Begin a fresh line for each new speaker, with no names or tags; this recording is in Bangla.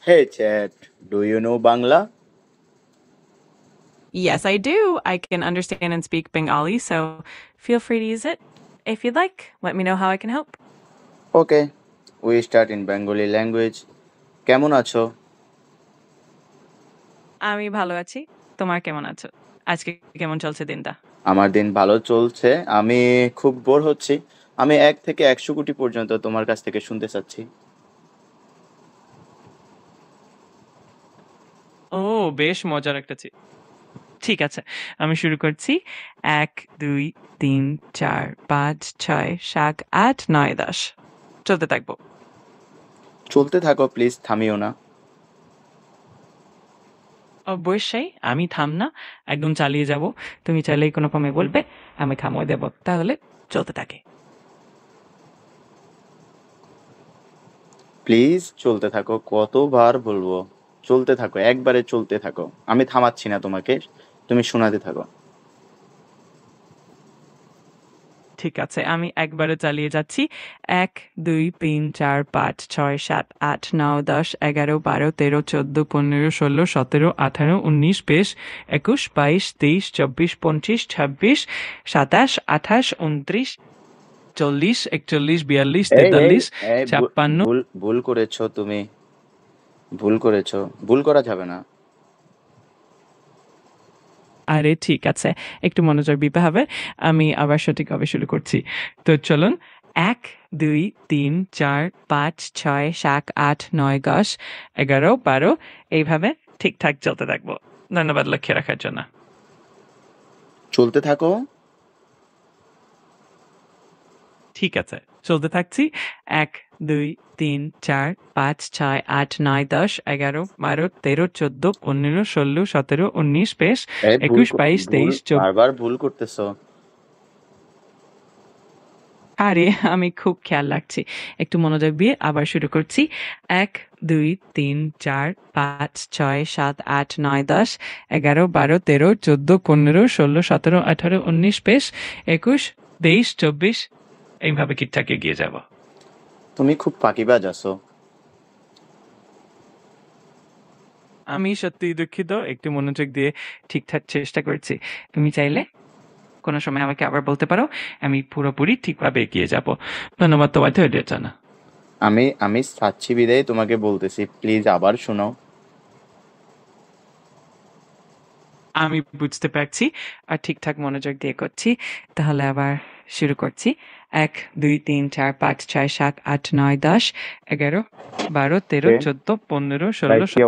Hey chat, do you know Bangla?
Yes, I do. I can understand and speak Bengali, so feel free to use it. If you'd like, let me know how I can help.
Okay, we start in Bengali language. কেমন আছো?
আমি ভালো আছি। তোমার কেমন আছো? আজকে কেমন চলছে দিনটা?
আমার দিন ভালো চলছে। আমি খুব বোর হচ্ছি। আমি 1 থেকে 100 কোটি পর্যন্ত তোমার কাছ থেকে শুনতে চাচ্ছি।
ও, বেশ মজার একটা ঠিক আছে, আমি শুরু করছি। ১, ২, ৩, ৪, ৫, ৬, ৭, ৮, ৯, ১০ চলতে থাকবো।
চলতে থাকো প্লিজ, থামিও না।
অবশ্যই আমি থাম না, একদম চালিয়ে যাব। তুমি চাইলেই কোনো ক্রমে বলবে, আমি থামিয়ে দেব। তাহলে চলতে থাকে।
প্লিজ চলতে থাকো, কতবার বলবো? চলতে থাকো, একবারে চলতে থাকো। আমি থামাচ্ছি না তোমাকে, তুমি শোনাতে থাকো।
ঠিক আছে, আমি একবারে চালিয়ে যাচ্ছি। ১, ২, ৩, ৪, ৫, ৬, ৭, ৮, ৯, ১০, ১১, ১২, ১৩, ১৪, ১৫, ১৬, ১৭, ১৮, ১৯, ২০, ২১, ২২, ২৩, ২৪, ২৫, ২৬, ২৭, ২৮, ২৯, ৪০, ৪১, ৪২,
এই এই
৪৩,
এই
৫৬।
ভুল ভুল করেছো তুমি, ভুল করেছো। ভুল করা যাবে না।
আরে ঠিক আছে, একটু মনোযোগ দিতে হবে। আমি আবার সঠিকভাবে শুরু করছি। তো চলুন। ১, ২, ৩, ৪, ৫, ৬, ৭, ৮, ৯, ১০, ১১, ১২ এইভাবে ঠিকঠাক চলতে থাকবো। ধন্যবাদ লক্ষ্য রাখার জন্য।
চলতে থাকো।
ঠিক আছে, চলতে থাকছি। ১, ২, ৩, ৪, ৫, ৬, ৮, ৯, ১০, ১১, ১২, ১৩, ১৪, ১৫, ১৬, ১৭, ১৯, ২০,
এই
২১, ২২,
ভুল
২৩, ২৪।
বারবার ভুল করতেছো।
আরে আমি খুব খেয়াল রাখছি। একটু মনোযোগ দিয়ে আবার শুরু করছি। ১, ২, ৩, ৪, ৫, ৬, ৭, ৮, ৯, ১০, ১১, ১২, ১৩, ১৪, ১৫, ১৬, ১৭, ১৮, ১৯, ২০, ২১, ২৩, ২৪ এইভাবে ঠিকঠাক এগিয়ে যাব।
তুমি খুব ফাঁকিবাজ আছো।
আমি সত্যিই দুঃখিত। একটু মনোযোগ দিয়ে ঠিকঠাক চেষ্টা করছি। তুমি চাইলে কোনো সময় আমাকে আবার বলতে পারো। আমি পুরোপুরি ঠিকভাবে এগিয়ে যাব। ধন্যবাদ তোমার ধৈর্যের জন্য।
আমি আমি চাচ্ছি বিদায় তোমাকে বলতেছি, প্লিজ আবার শোনাও।
আমি বুঝতে পারছি আর ঠিকঠাক মনোযোগ দিয়ে করছি। তাহলে আবার শুরু করছি। ১, ২, ৩, ৪, ৫, ৬, ৭, ৮, ৯, ১০, ১১, ১২, ১৩,
কে?
১৪, ১৫,
তাই
১৬,
কি